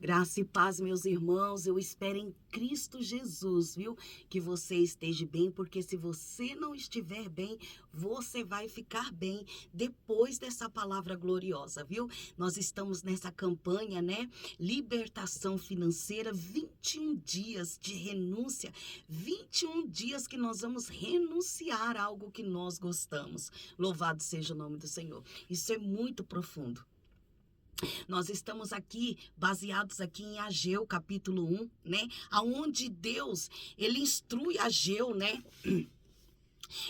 Graça e paz, meus irmãos, eu espero em Cristo Jesus, viu? Que você esteja bem, porque se você não estiver bem, você vai ficar bem depois dessa palavra gloriosa, viu? Nós estamos nessa campanha, né? Libertação financeira, 21 dias de renúncia, 21 dias que nós vamos renunciar a algo que nós gostamos. Louvado seja o nome do Senhor. Isso é muito profundo. Nós estamos aqui, baseados aqui em Ageu, capítulo 1, né? Aonde Deus, ele instrui Ageu, né?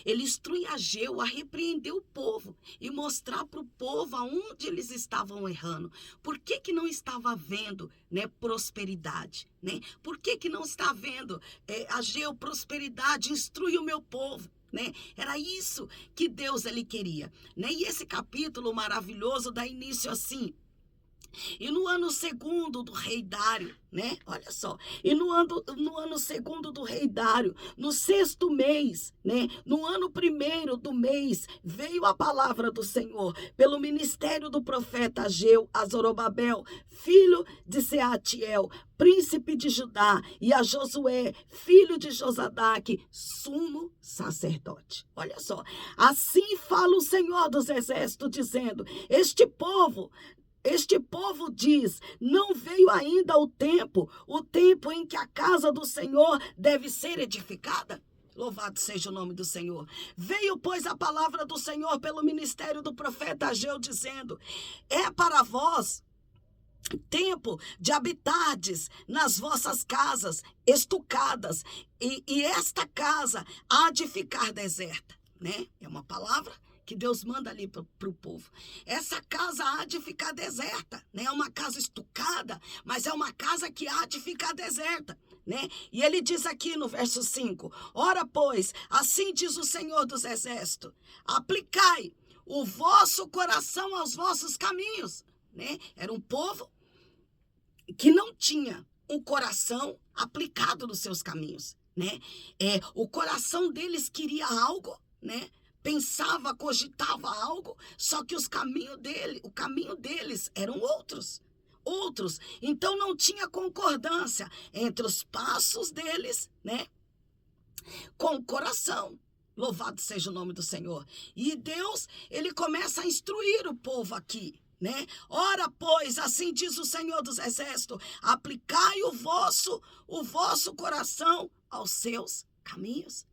Ele instrui Ageu a repreender o povo e mostrar para o povo aonde eles estavam errando. Por que que não estava havendo, né, prosperidade, né? Por que que não está havendo, Ageu, prosperidade? Instrui o meu povo. Né? Era isso que Deus ele queria, né? E esse capítulo maravilhoso dá início assim: e no ano segundo do rei Dário, né? Olha só. E no ano segundo do rei Dário, no sexto mês, né? No ano primeiro do mês, veio a palavra do Senhor pelo ministério do profeta Ageu a Zorobabel, filho de Seatiel, príncipe de Judá, e a Josué, filho de Josadaque, sumo sacerdote. Olha só. Assim fala o Senhor dos exércitos, dizendo: este povo diz: não veio ainda o tempo em que a casa do Senhor deve ser edificada? Louvado seja o nome do Senhor. Veio, pois, a palavra do Senhor pelo ministério do profeta Ageu, dizendo: é para vós tempo de habitardes nas vossas casas estucadas, e esta casa há de ficar deserta. Né? É uma palavra que Deus manda ali para o povo. Essa casa há de ficar deserta, né? É uma casa estucada, mas é uma casa que há de ficar deserta, né? E ele diz aqui no verso 5: ora, pois, assim diz o Senhor dos Exércitos: aplicai o vosso coração aos vossos caminhos, né? Era um povo que não tinha um coração aplicado nos seus caminhos, né? O coração deles queria algo, né? Pensava, cogitava algo, só que o caminho deles eram outros. Então não tinha concordância entre os passos deles, né, com o coração. Louvado seja o nome do Senhor. E Deus, ele começa a instruir o povo aqui, né? Ora, pois, assim diz o Senhor dos Exércitos: aplicai o vosso coração aos seus caminhos.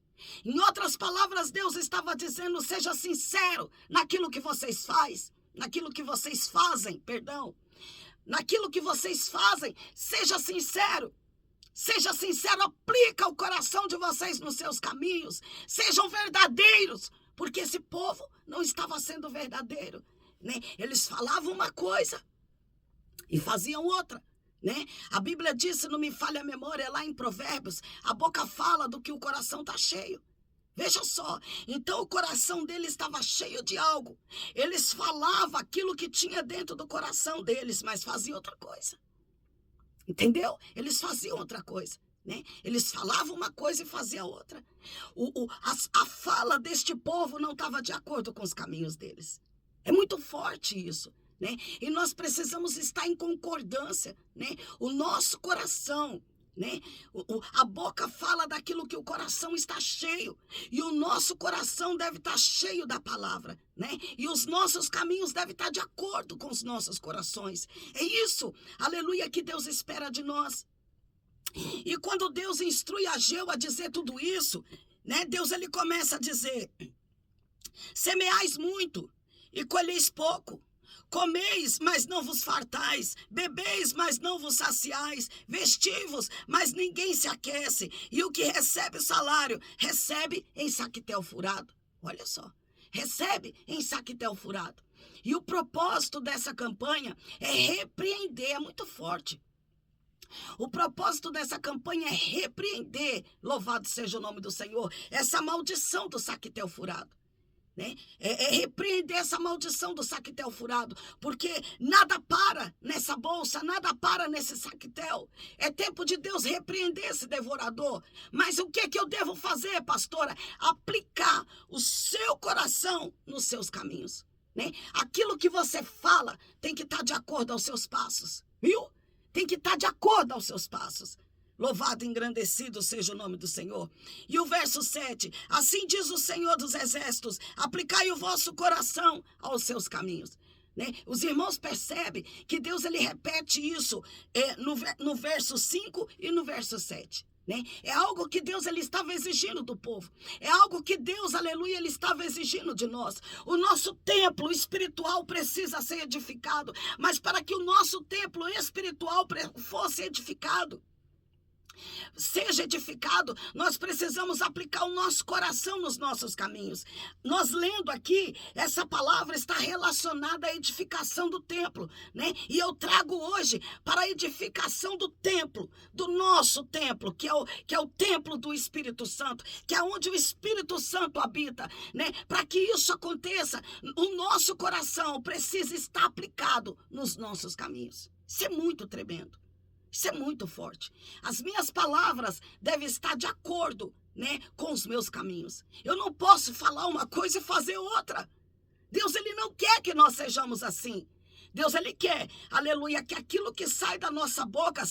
Em outras palavras, Deus estava dizendo: seja sincero naquilo que vocês fazem, naquilo que vocês fazem, seja sincero. Seja sincero, aplica o coração de vocês nos seus caminhos, sejam verdadeiros, porque esse povo não estava sendo verdadeiro, né? Eles falavam uma coisa e faziam outra, né? A Bíblia diz, se não me falha a memória, lá em Provérbios, a boca fala do que o coração está cheio. Veja só, então o coração deles estava cheio de algo. Eles falavam aquilo que tinha dentro do coração deles, mas faziam outra coisa. Entendeu? Eles faziam outra coisa, né? Eles falavam uma coisa e faziam outra. A fala deste povo não estava de acordo com os caminhos deles. É muito forte isso, né? E nós precisamos estar em concordância, né? O nosso coração, né? A boca fala daquilo que o coração está cheio, e o nosso coração deve estar cheio da palavra, né? E os nossos caminhos devem estar de acordo com os nossos corações. É isso, aleluia, que Deus espera de nós. E quando Deus instrui Ageu a dizer tudo isso, né? Deus, ele começa a dizer: semeais muito e colheis pouco. Comeis, mas não vos fartais, bebeis, mas não vos saciais, vestivos, mas ninguém se aquece, e o que recebe o salário, recebe em saquetel furado. Olha só, recebe em saquetel furado. E o propósito dessa campanha é repreender, é muito forte. O propósito dessa campanha é repreender, louvado seja o nome do Senhor, essa maldição do saquetel furado. Né? É repreender essa maldição do saquetel furado, porque nada para nessa bolsa, nada para nesse saquetel. É tempo de Deus repreender esse devorador. Mas o que eu devo fazer, pastora? Aplicar o seu coração nos seus caminhos, né? Aquilo que você fala tem que estar de acordo aos seus passos, viu? tem que estar de acordo aos seus passos. Louvado e engrandecido seja o nome do Senhor. E o verso 7, assim diz o Senhor dos Exércitos, aplicai o vosso coração aos seus caminhos. Né? Os irmãos percebem que Deus ele repete isso no verso 5 e no verso 7. Né? É algo que Deus ele estava exigindo do povo. É algo que Deus, aleluia, ele estava exigindo de nós. O nosso templo espiritual precisa ser edificado. Mas para que o nosso templo espiritual fosse edificado, seja edificado, nós precisamos aplicar o nosso coração nos nossos caminhos. Nós lendo aqui, essa palavra está relacionada à edificação do templo, né? E eu trago hoje para a edificação do templo, do nosso templo, que é o templo do Espírito Santo, que é onde o Espírito Santo habita, né? Para que isso aconteça, o nosso coração precisa estar aplicado nos nossos caminhos. Isso é muito tremendo. Isso é muito forte. As minhas palavras devem estar de acordo, né, com os meus caminhos. Eu não posso falar uma coisa e fazer outra. Deus, ele não quer que nós sejamos assim. Deus, ele quer, aleluia, que aquilo que sai da nossa boca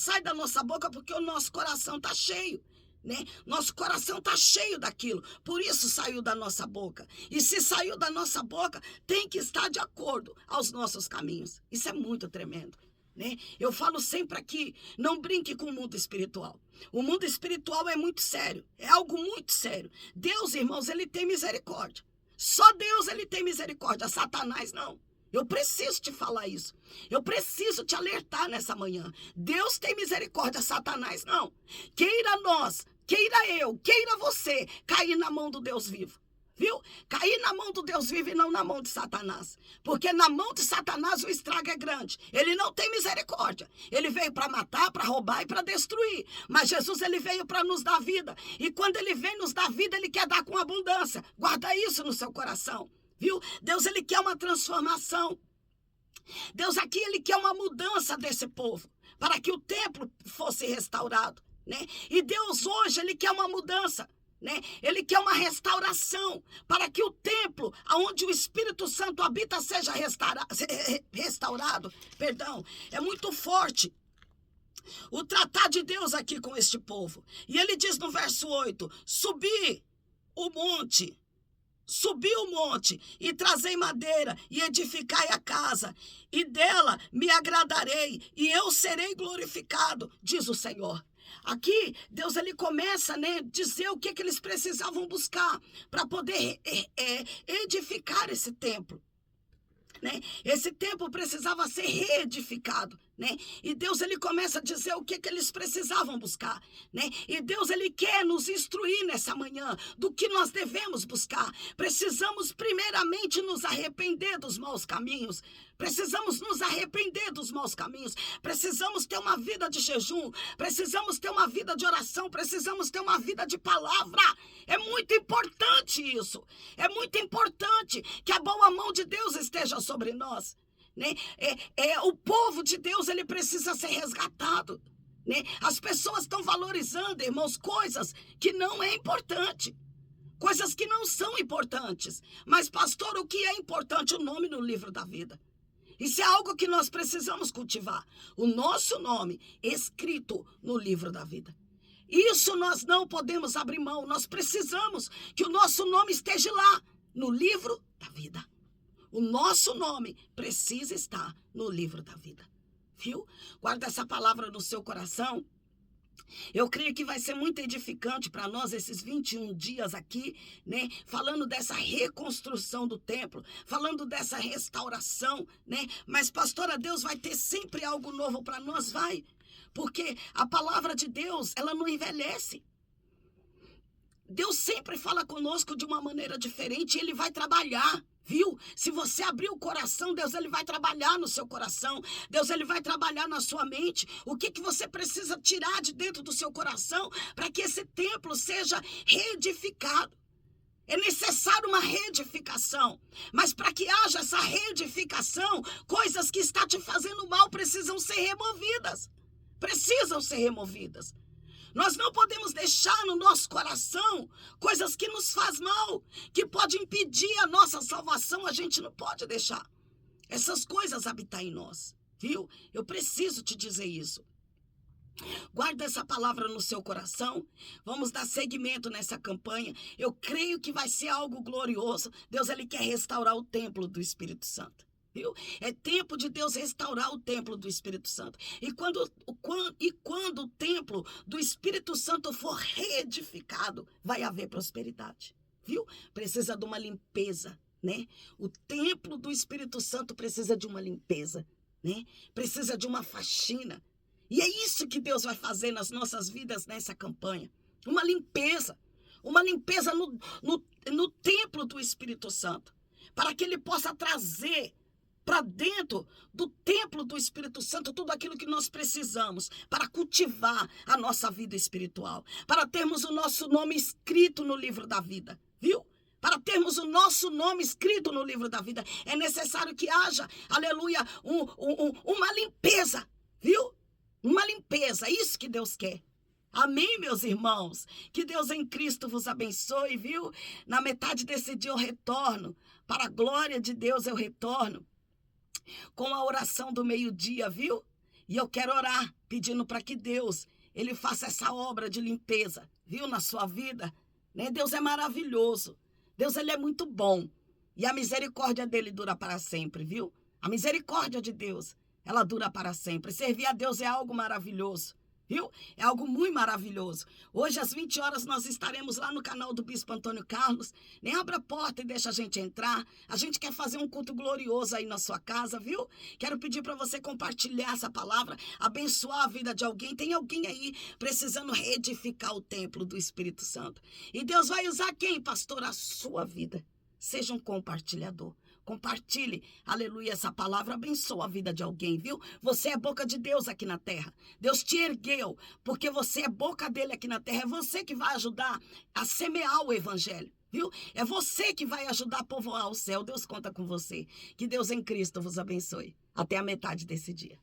porque o nosso coração está cheio. Né? Nosso coração está cheio daquilo, por isso saiu da nossa boca. E se saiu da nossa boca, tem que estar de acordo aos nossos caminhos. Isso é muito tremendo. Né? Eu falo sempre aqui, não brinque com o mundo espiritual. O mundo espiritual é muito sério, é algo muito sério. Deus, irmãos, ele tem misericórdia. Só Deus ele tem misericórdia, Satanás não. Eu preciso te falar isso. Eu preciso te alertar nessa manhã. Deus tem misericórdia, Satanás não. Queira nós, queira eu, queira você cair na mão do Deus vivo. Viu? Cair na mão do Deus vivo e não na mão de Satanás. Porque na mão de Satanás o estrago é grande. Ele não tem misericórdia. Ele veio para matar, para roubar e para destruir. Mas Jesus ele veio para nos dar vida. E quando ele vem nos dar vida, ele quer dar com abundância. Guarda isso no seu coração. Viu? Deus ele quer uma transformação. Deus aqui ele quer uma mudança desse povo. Para que o templo fosse restaurado. Né? E Deus hoje ele quer uma mudança. Né? Ele quer uma restauração para que o templo onde o Espírito Santo habita seja restaurado. Perdão, é muito forte o tratar de Deus aqui com este povo. E ele diz no verso 8, subi o monte e trazei madeira e edificai a casa, e dela me agradarei e eu serei glorificado, diz o Senhor. Aqui, Deus ele começa, né, dizer o que eles precisavam buscar para poder edificar esse templo. Né? Esse templo precisava ser reedificado. Né? E Deus ele começa a dizer o que eles precisavam buscar. Né? E Deus ele quer nos instruir nessa manhã do que nós devemos buscar. Precisamos primeiramente nos arrepender dos maus caminhos. Precisamos nos arrepender dos maus caminhos. Precisamos ter uma vida de jejum. Precisamos ter uma vida de oração. Precisamos ter uma vida de palavra. É muito importante isso. É muito importante que a boa mão de Deus esteja sobre nós. Né? O povo de Deus ele precisa ser resgatado. Né? As pessoas estão valorizando, irmãos, coisas que não é importante. Coisas que não são importantes. Mas, pastor, o que é importante? O nome no livro da vida. Isso é algo que nós precisamos cultivar. O nosso nome escrito no livro da vida. Isso nós não podemos abrir mão. Nós precisamos que o nosso nome esteja lá, no livro da vida. O nosso nome precisa estar no livro da vida. Viu? Guarda essa palavra no seu coração. Eu creio que vai ser muito edificante para nós esses 21 dias aqui, né? Falando dessa reconstrução do templo, falando dessa restauração, né? Mas, pastora, Deus vai ter sempre algo novo para nós, vai. Porque a palavra de Deus, ela não envelhece. Deus sempre fala conosco de uma maneira diferente e ele vai trabalhar. Viu? Se você abrir o coração, Deus ele vai trabalhar no seu coração. Deus ele vai trabalhar na sua mente. O que você precisa tirar de dentro do seu coração para que esse templo seja reedificado? É necessário uma reedificação. Mas para que haja essa reedificação, coisas que estão te fazendo mal precisam ser removidas. Precisam ser removidas. Nós não podemos deixar no nosso coração coisas que nos fazem mal, que podem impedir a nossa salvação. A gente não pode deixar essas coisas habitar em nós, viu? Eu preciso te dizer isso. Guarda essa palavra no seu coração. Vamos dar seguimento nessa campanha. Eu creio que vai ser algo glorioso. Deus, ele quer restaurar o templo do Espírito Santo. Viu? É tempo de Deus restaurar o templo do Espírito Santo. E quando o templo do Espírito Santo for reedificado, vai haver prosperidade. Viu? Precisa de uma limpeza, né? O templo do Espírito Santo precisa de uma limpeza, né? Precisa de uma faxina. E é isso que Deus vai fazer nas nossas vidas nessa campanha. Uma limpeza no templo do Espírito Santo, para que ele possa trazer para dentro do templo do Espírito Santo tudo aquilo que nós precisamos para cultivar a nossa vida espiritual, para termos o nosso nome escrito no livro da vida, viu? Para termos o nosso nome escrito no livro da vida, é necessário que haja, aleluia, uma limpeza, viu? Uma limpeza, isso que Deus quer. Amém, meus irmãos? Que Deus em Cristo vos abençoe, viu? Na metade desse dia eu retorno, para a glória de Deus eu retorno, com a oração do meio-dia, viu? E eu quero orar, pedindo para que Deus, ele faça essa obra de limpeza, viu? Na sua vida, né? Deus é maravilhoso. Deus, ele é muito bom. E a misericórdia dele dura para sempre, viu? A misericórdia de Deus, ela dura para sempre. Servir a Deus é algo maravilhoso, viu? É algo muito maravilhoso. Hoje, às 20 horas, nós estaremos lá no canal do Bispo Antônio Carlos. Nem abra a porta e deixa a gente entrar. A gente quer fazer um culto glorioso aí na sua casa, viu? Quero pedir para você compartilhar essa palavra, abençoar a vida de alguém. Tem alguém aí precisando reedificar o templo do Espírito Santo. E Deus vai usar quem, pastor? A sua vida. Seja um compartilhador. Compartilhe, aleluia, essa palavra abençoa a vida de alguém, viu? Você é boca de Deus aqui na terra. Deus te ergueu, porque você é boca dele aqui na terra. É você que vai ajudar a semear o evangelho, viu? É você que vai ajudar a povoar o céu. Deus conta com você. Que Deus em Cristo vos abençoe. Até a metade desse dia.